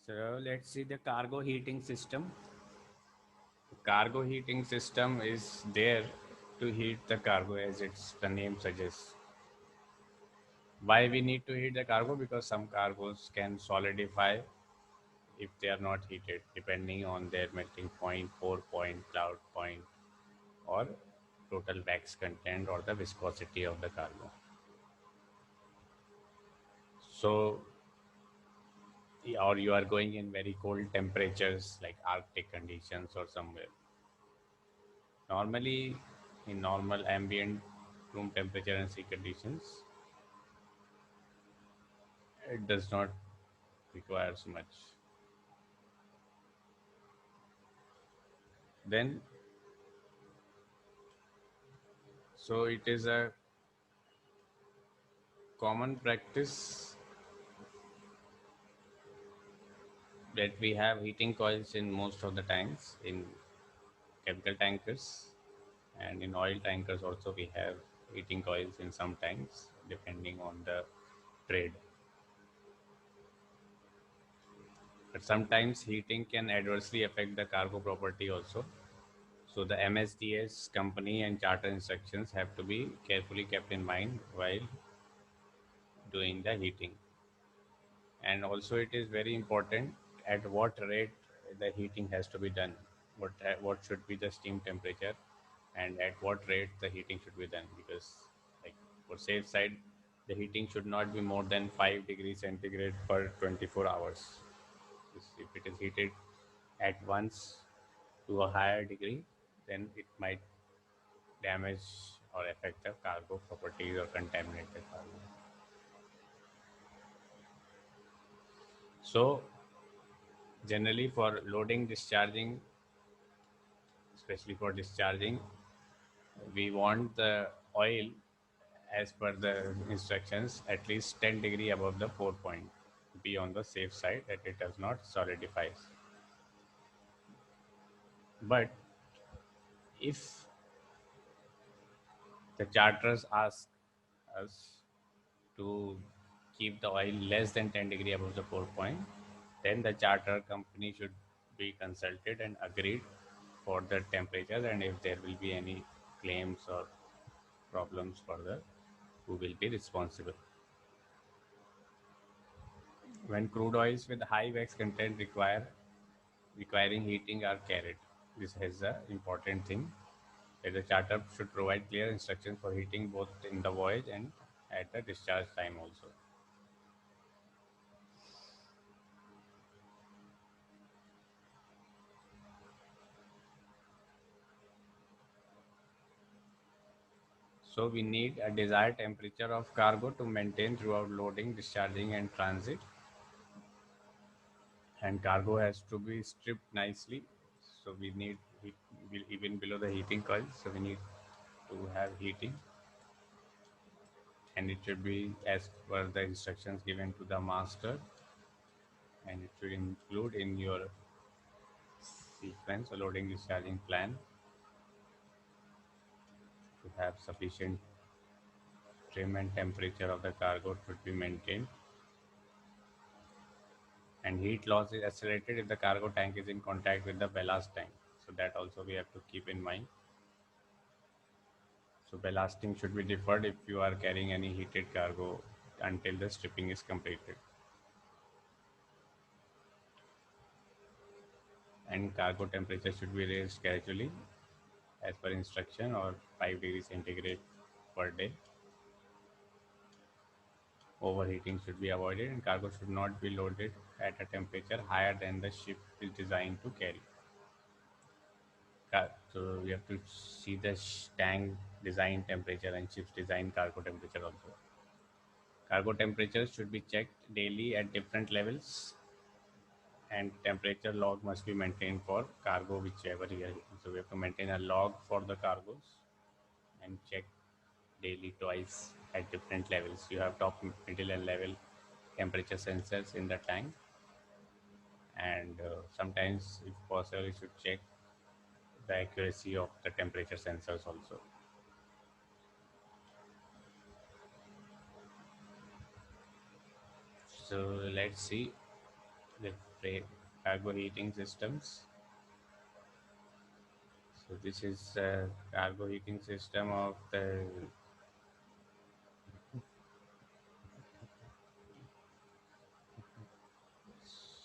So let's see the cargo heating system. Cargo heating system is there to heat the cargo as its the name suggests. Why we need to heat the cargo? Because some cargoes can solidify if they are not heated, depending on their melting point, pour point, cloud point, or total wax content or the viscosity of the cargo. So, or you are going in very cold temperatures like Arctic conditions or somewhere. Normally, in normal ambient room temperature and sea conditions, it does not require so much. Then, so it is a common practice that we have heating coils in most of the tanks in chemical tankers, and in oil tankers also we have heating coils in some tanks depending on the trade. But sometimes heating can adversely affect the cargo property also. So the MSDS company and charter instructions have to be carefully kept in mind while doing the heating. And also it is very important at what rate the heating has to be done. What should be the steam temperature, and at what rate the heating should be done, because like for safe side the heating should not be more than 5 degrees centigrade per 24 hours. If it is heated at once to a higher degree, then it might damage or affect the cargo properties or contaminate the cargo. So generally for loading discharging, especially for discharging, we want the oil, as per the instructions, at least 10 degree above the pour point to be on the safe side that it does not solidify. But if the charters ask us to keep the oil less than 10 degree above the pour point, then the charter company should be consulted and agreed for the temperature, and if there will be any claims or problems further, who will be responsible. When crude oils with high wax content requiring heating are carried, this is the important thing, that the charter should provide clear instructions for heating both in the voyage and at the discharge time also. So we need a desired temperature of cargo to maintain throughout loading, discharging, and transit. And cargo has to be stripped nicely. So we need heat, even below the heating coil. So we need to have heating, and it should be as per the instructions given to the master, and it should include in your sequence or loading discharging plan to have sufficient trim and temperature of the cargo should be maintained. And heat loss is accelerated if the cargo tank is in contact with the ballast tank. So that also we have to keep in mind. So ballasting should be deferred if you are carrying any heated cargo until the stripping is completed. And cargo temperature should be raised gradually as per instruction, or 5 degrees centigrade per day. Overheating should be avoided, and cargo should not be loaded at a temperature higher than the ship is designed to carry. So we have to see the tank design temperature and ship's design cargo temperature also. Cargo temperatures should be checked daily at different levels, and temperature log must be maintained for cargo whichever year. So we have to maintain a log for the cargos and check daily twice at different levels. You have top, middle, and level temperature sensors in the tank, and sometimes, if possible, you should check the accuracy of the temperature sensors also. So let's see. cargo heating systems. So this is cargo heating system of the.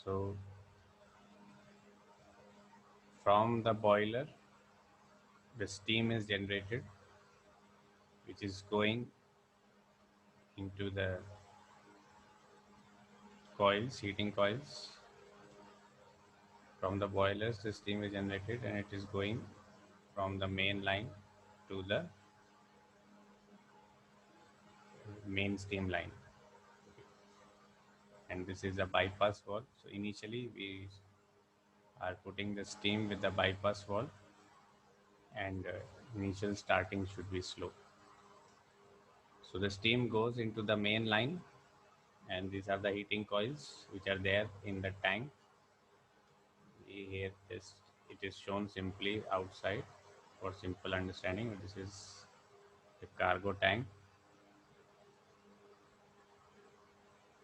So from the boiler, the steam is generated, which is going into the coils, heating coils. From the boilers, the steam is generated and it is going from the main line to the main steam line. And this is a bypass valve. So initially we are putting the steam with the bypass valve, and initial starting should be slow. So the steam goes into the main line, and these are the heating coils which are there in the tank. Here this it is shown simply outside for simple understanding. This is the cargo tank,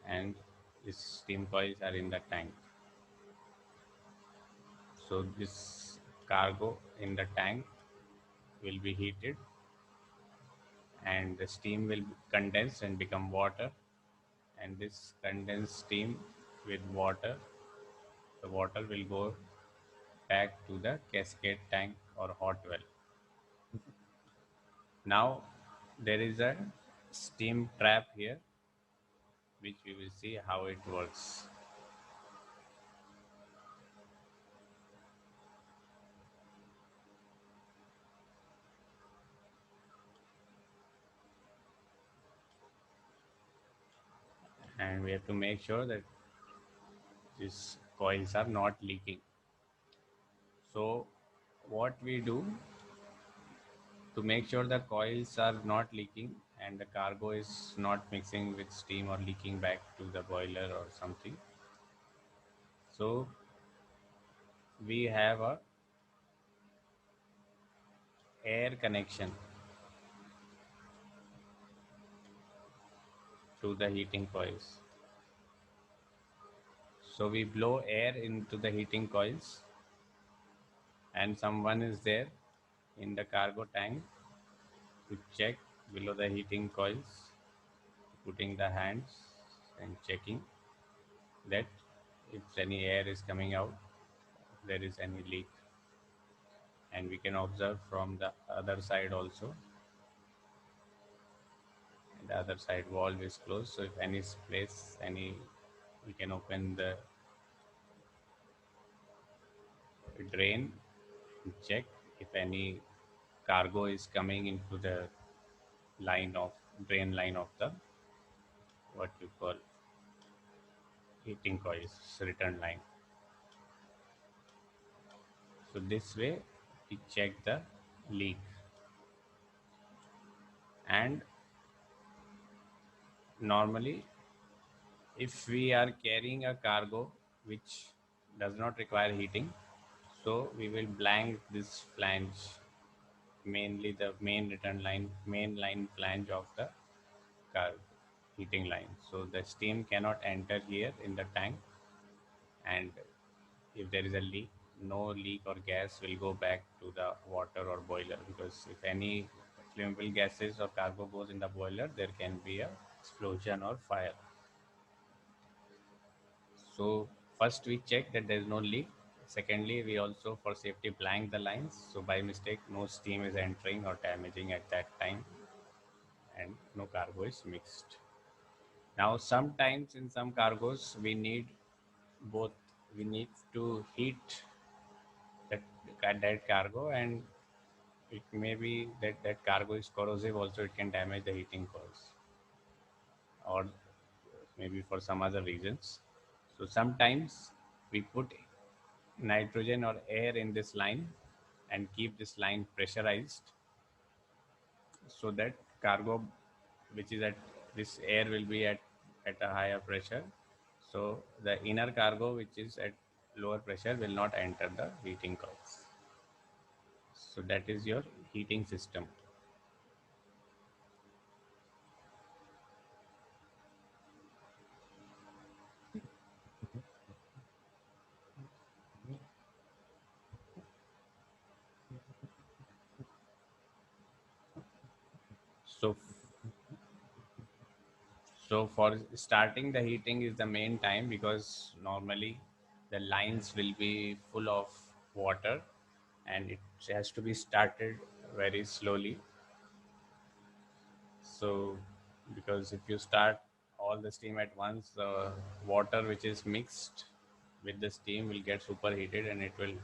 and these steam coils are in the tank. So this cargo in the tank will be heated, and the steam will condense and become water, and this condensed steam with water, the water will go back to the cascade tank or hot well. Now there is a steam trap here, which we will see how it works. And we have to make sure that these coils are not leaking. So what we do to make sure the coils are not leaking and the cargo is not mixing with steam or leaking back to the boiler or something. So we have a air connection to the heating coils. So we blow air into the heating coils, and someone is there in the cargo tank to check below the heating coils, putting the hands and checking that if any air is coming out, there is any leak. And we can observe from the other side also. The other side valve is closed, so if any place, we can open the drain and check if any cargo is coming into the line of drain line of the what you call heating coils return line. So this way we check the leak. And normally if we are carrying a cargo which does not require heating, so we will blank this flange, mainly the main return line, main line flange of the car heating line. So the steam cannot enter here in the tank, and if there is a leak, no leak or gas will go back to the water or boiler, because if any flammable gases or cargo goes in the boiler, there can be a explosion or fire. So first we check that there is no leak. Secondly, we also for safety blank the lines, so by mistake no steam is entering or damaging at that time, and no cargo is mixed. Now sometimes in some cargoes we need both. We need to heat that, that cargo, and it may be that that cargo is corrosive also, it can damage the heating coils, or maybe for some other reasons. So sometimes we put nitrogen or air in this line and keep this line pressurized, so that cargo which is at this air will be at a higher pressure, so the inner cargo which is at lower pressure will not enter the heating coils. So that is your heating system. So So for starting the heating is the main time, because normally the lines will be full of water and it has to be started very slowly. So because if you start all the steam at once, the water which is mixed with the steam will get superheated and it will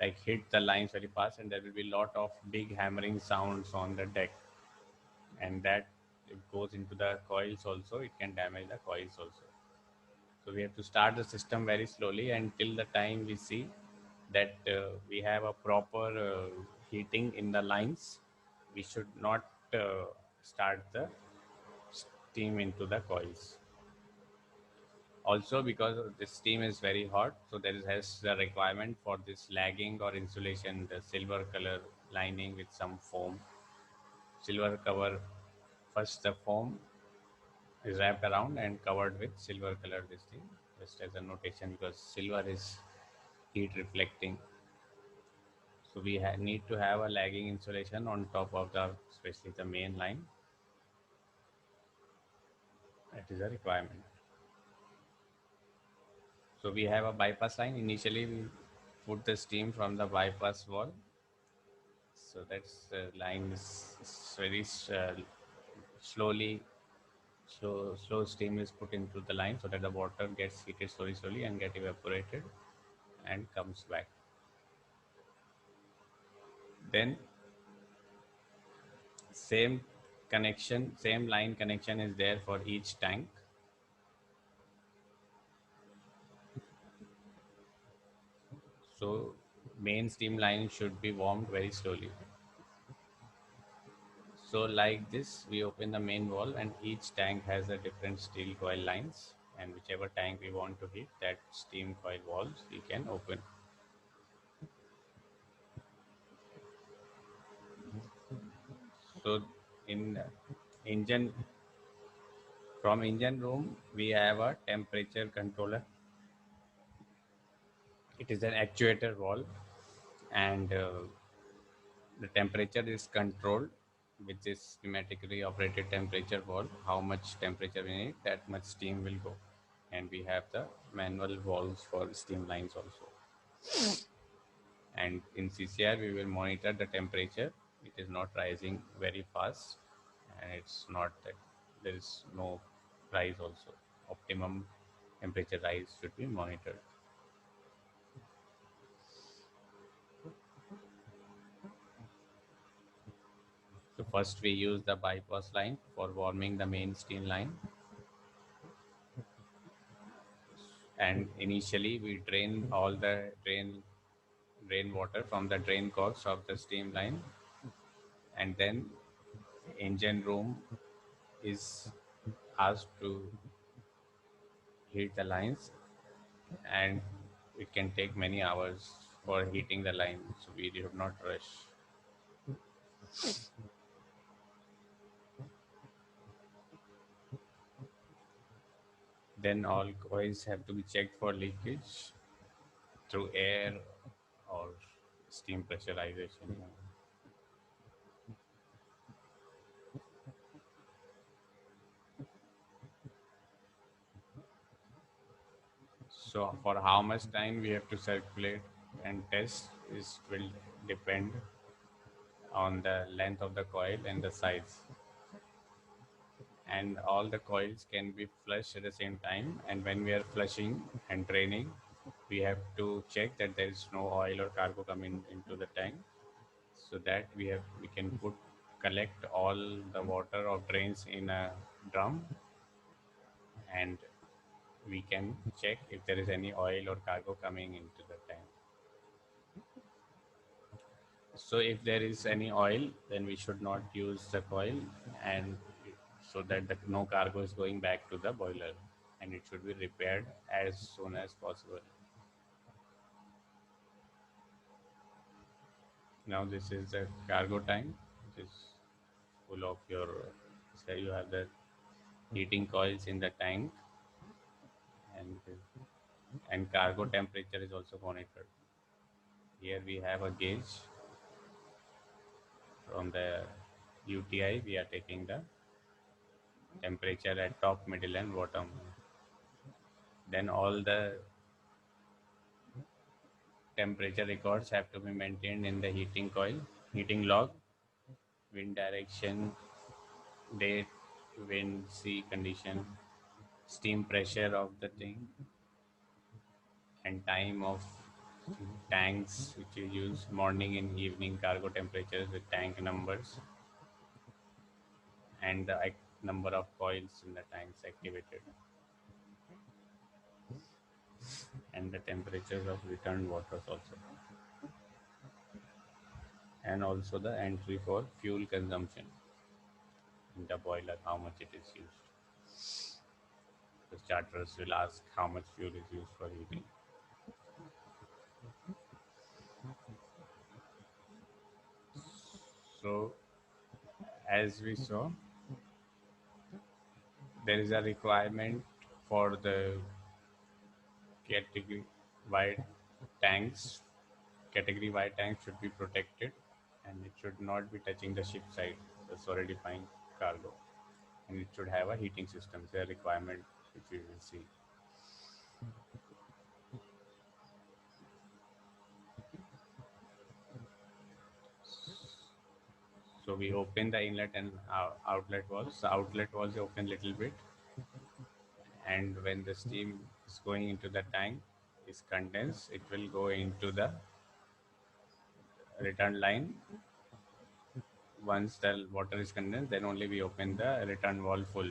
like hit the lines very fast, and there will be lot of big hammering sounds on the deck, and that it goes into the coils also, it can damage the coils also. So we have to start the system very slowly until the time we see that we have a proper heating in the lines. We should not start the steam into the coils. Also, because the steam is very hot, so there is has the requirement for this lagging or insulation, the silver color lining with some foam, silver cover. First, the foam is wrapped around and covered with silver color this thing, just as a notation, because silver is heat reflecting. So we need to have a lagging insulation on top of the, especially the main line. That is a requirement. So we have a bypass line. Initially, we put the steam from the bypass wall. So that's the line is very slowly, slow steam is put into the line so that the water gets heated slowly and get evaporated and comes back. Then same same line connection is there for each tank. So main steam line should be warmed very slowly. So like this, we open the main valve and each tank has a different steel coil lines, and whichever tank we want to hit, that steam coil valves we can open. So in engine, from engine room, we have a temperature controller. It is an actuator valve, and the temperature is controlled with this schematically operated temperature valve. How much temperature we need, that much steam will go. And we have the manual valves for steam lines also. And in CCR, we will monitor the temperature. It is not rising very fast, and it's not that there is no rise also. Optimum temperature rise should be monitored. So first we use the bypass line for warming the main steam line, and initially we drain all the rainwater from the drain cogs of the steam line, and then engine room is asked to heat the lines, and it can take many hours for heating the line, so we do not rush. Then all coils have to be checked for leakage through air or steam pressurization. So for how much time we have to circulate and test is will depend on the length of the coil and the size. And all the coils can be flushed at the same time. And when we are flushing and draining, we have to check that there is no oil or cargo coming into the tank, so that we can collect all the water of drains in a drum, and we can check if there is any oil or cargo coming into the tank. So if there is any oil, then we should not use the coil, and so that no cargo is going back to the boiler, and it should be repaired as soon as possible. Now this is the cargo tank, which is full of your. So you have the heating coils in the tank, and cargo temperature is also monitored. Here we have a gauge from the UTI, we are taking the temperature at top, middle and bottom. Then all the temperature records have to be maintained in the heating coil, heating log, wind direction, date, wind, sea condition, steam pressure of the thing, and time of tanks which you use, morning and evening cargo temperatures with tank numbers, and the number of coils in the tanks activated, and the temperatures of returned waters also, and also the entry for fuel consumption in the boiler, how much it is used. The charterers will ask how much fuel is used for heating. So, as we saw, there is a requirement for the category wide tanks. Category wide tanks should be protected and it should not be touching the ship side, the solidifying cargo. And it should have a heating system. It's a requirement which we will see. So we open the inlet and outlet valves. The outlet valves open little bit, and when the steam is going into the tank is condensed, it will go into the return line. Once the water is condensed, then only we open the return valve full.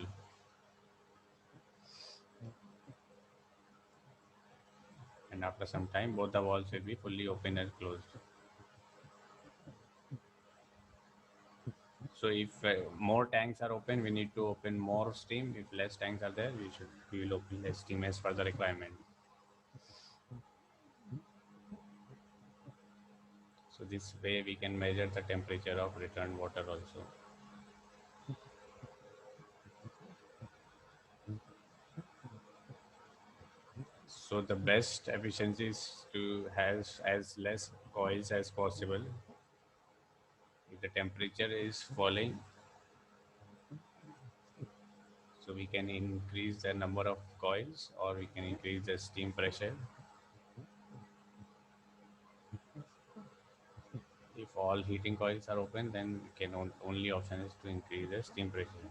And after some time, both the valves will be fully open and closed. So if more tanks are open, we need to open more steam. If less tanks are there, we will open less steam as per the requirement. So this way we can measure the temperature of returned water also. So the best efficiency is to have as less coils as possible. If the temperature is falling, so we can increase the number of coils or we can increase the steam pressure. If all heating coils are open, then we can only option is to increase the steam pressure.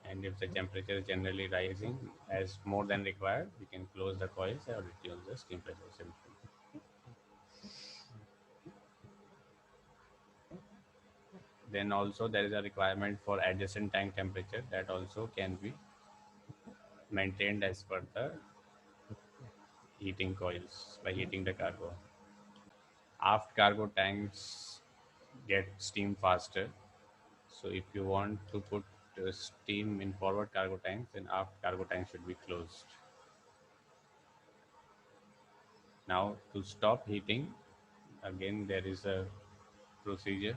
And if the temperature is generally rising as more than required, we can close the coils or reduce the steam pressure simply. Then also there is a requirement for adjacent tank temperature that also can be maintained as per the heating coils by heating the cargo. Aft cargo tanks get steam faster. So if you want to put steam in forward cargo tanks, then aft cargo tanks should be closed. Now to stop heating, again there is a procedure.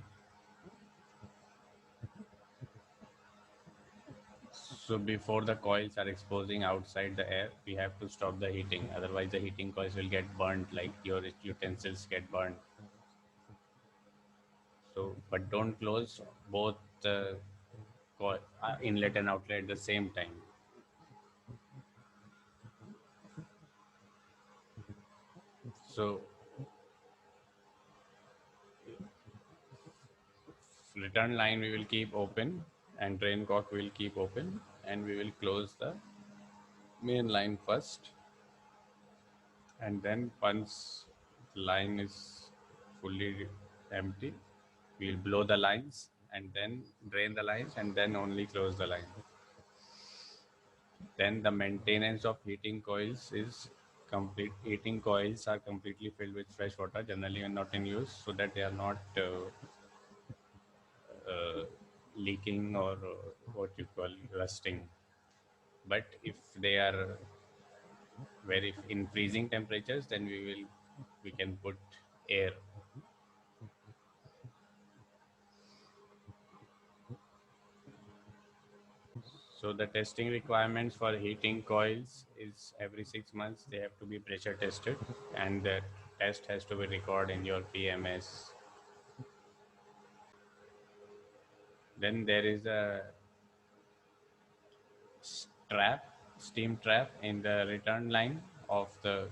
So before the coils are exposing outside the air, we have to stop the heating. Otherwise the heating coils will get burnt like your utensils get burnt. So, but don't close both the inlet and outlet at the same time. So return line we will keep open and drain cock we will keep open, and we will close the main line first, and then once the line is fully empty, we will blow the lines and then drain the lines and then only close the line. Then the maintenance of heating coils is complete. Heating coils are completely filled with fresh water, generally and not in use, so that they are not leaking or what you call rusting. But if they are very in freezing temperatures, then we can put air. So the testing requirements for heating coils is every 6 months they have to be pressure tested, and the test has to be recorded in your PMS. Then there is a trap, steam trap in the return line of the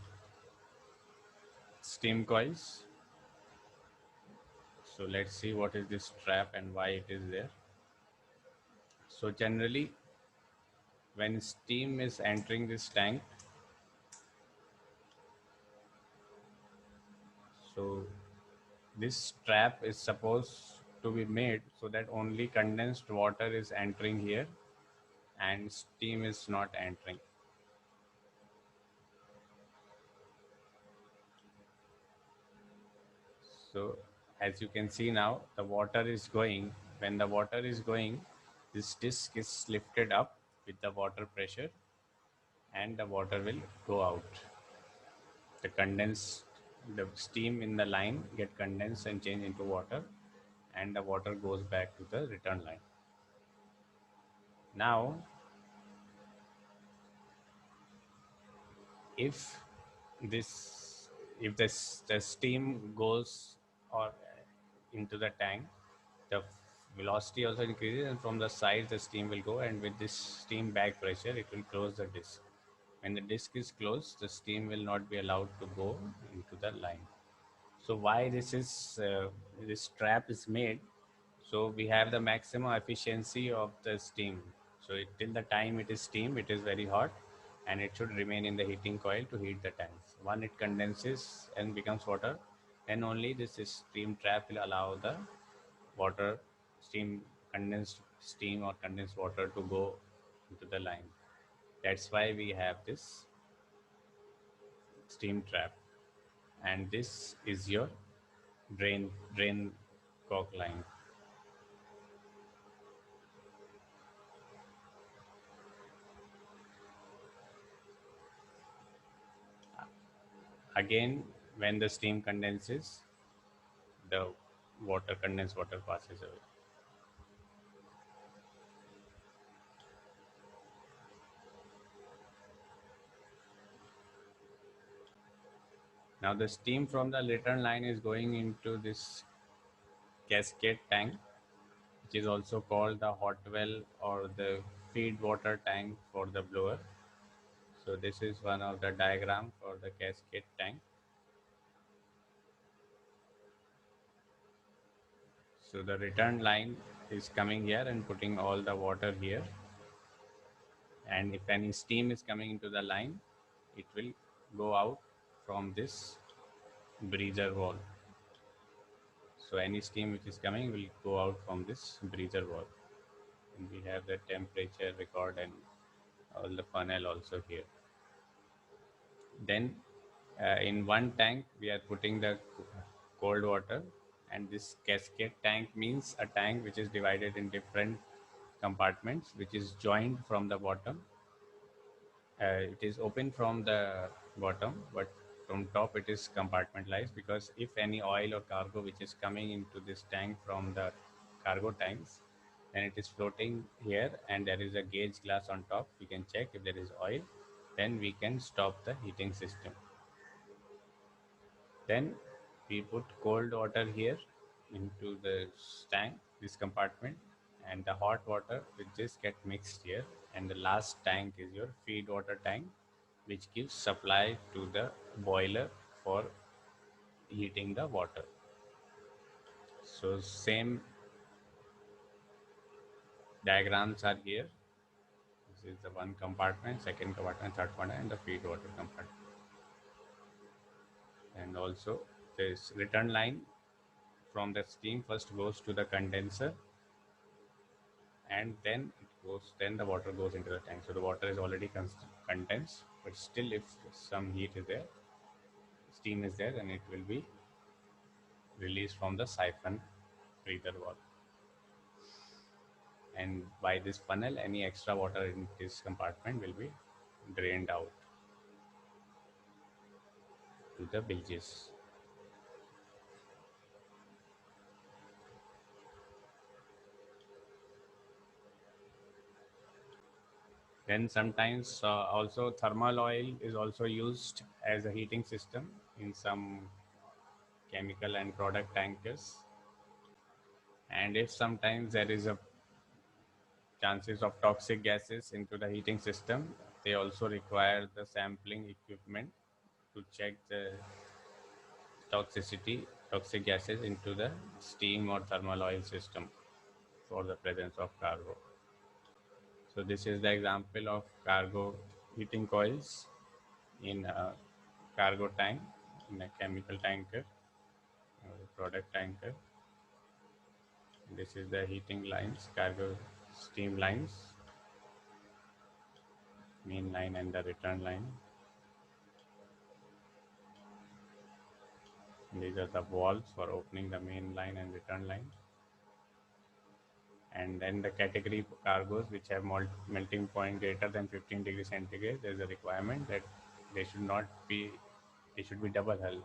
steam coils. So let's see what is this trap and why it is there. So generally, when steam is entering this tank, so this trap is supposed to be made so that only condensed water is entering here and steam is not entering. So as you can see now, the water is going. When the water is going, this disc is lifted up with the water pressure and the water will go out. The condensed, the steam in the line get condensed and change into water, and the water goes back to the return line. Now, if this, if this the steam goes or into the tank, the velocity also increases, and from the side the steam will go, and with this steam back pressure, it will close the disc. When the disc is closed, the steam will not be allowed to go into the line. So why this trap is made? So we have the maximum efficiency of the steam. So till the time it is steam, it is very hot, and it should remain in the heating coil to heat the tanks. Once it condenses and becomes water, then only this steam trap will allow the water, steam, condensed steam or condensed water to go into the line. That's why we have this steam trap, and this is your drain cock line. Again, when the steam condenses, the condensed water passes away. Now the steam from the return line is going into this cascade tank, which is also called the hot well or the feed water tank for the blower. So this is one of the diagram for the cascade tank. So the return line is coming here and putting all the water here, and if any steam is coming into the line, it will go out from this breather wall. So any steam which is coming will go out from this breather wall. And we have the temperature record and all the funnel also here. Then in one tank we are putting the cold water, and this cascade tank means a tank which is divided in different compartments, which is joined from the bottom. It is open from the bottom, but from top it is compartmentalized, because if any oil or cargo which is coming into this tank from the cargo tanks, then it is floating here and there is a gauge glass on top. We can check if there is oil, then we can stop the heating system. Then we put cold water here into the tank, this compartment, and the hot water will just get mixed here. And the last tank is your feed water tank, which gives supply to the boiler for heating the water. So same diagrams are here. This is the one compartment, second compartment, third compartment, and the feed water compartment. And also this return line from the steam first goes to the condenser, and then the water goes into the tank. So the water is already condensed, but still if some heat is there, steam is there, then it will be released from the siphon breather valve. And by this funnel, any extra water in this compartment will be drained out to the bilges. Then sometimes also thermal oil is also used as a heating system in some chemical and product tankers. And if sometimes there is a chances of toxic gases into the heating system. They also require the sampling equipment to check the toxic gases into the steam or thermal oil system for the presence of cargo. So this is the example of cargo heating coils in a cargo tank, in a chemical tanker or a product tanker. This is the heating lines, cargo steam lines, main line and the return line. These are the valves for opening the main line and return line. And then the category cargoes which have melting point greater than 15 degrees centigrade, there is a requirement that they should not be, they should be double hull,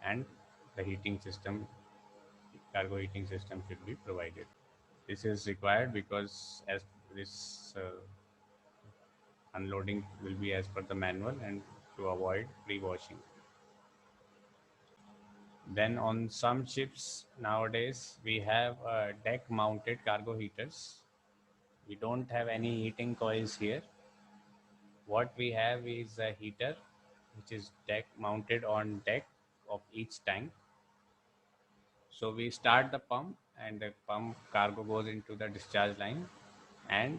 and the heating system, cargo heating system should be provided. This is required because as this unloading will be as per the manual and to avoid pre-washing. Then on some ships nowadays we have deck mounted cargo heaters. We don't have any heating coils here. What we have is a heater which is deck mounted on deck of each tank. So we start the pump and the pump cargo goes into the discharge line, and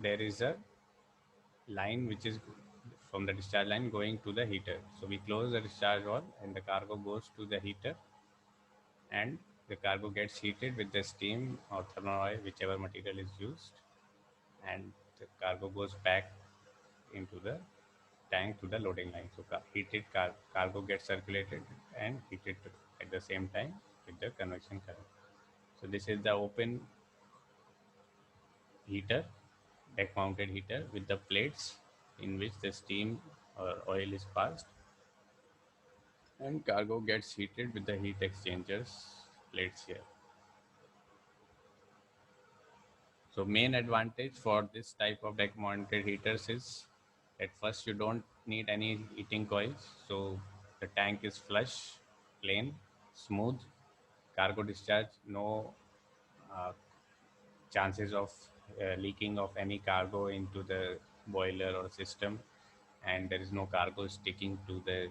there is a line which is from the discharge line going to the heater. So we close the discharge valve and the cargo goes to the heater, and the cargo gets heated with the steam or thermal oil, whichever material is used, and the cargo goes back into the tank to the loading line. So cargo gets circulated and heated at the same time with the convection current. So this is the open heater, deck mounted heater with the plates in which the steam or oil is passed, and cargo gets heated with the heat exchangers plates here. So main advantage for this type of deck mounted heaters is at first you don't need any heating coils. So the tank is flush, plain, smooth, cargo discharge, no uh, chances of leaking of any cargo into the boiler or system, and there is no cargo sticking to the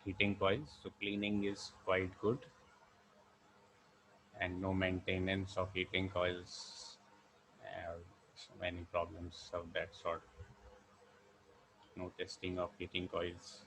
heating coils. So cleaning is quite good, and no maintenance of heating coils, many problems of that sort. No testing of heating coils.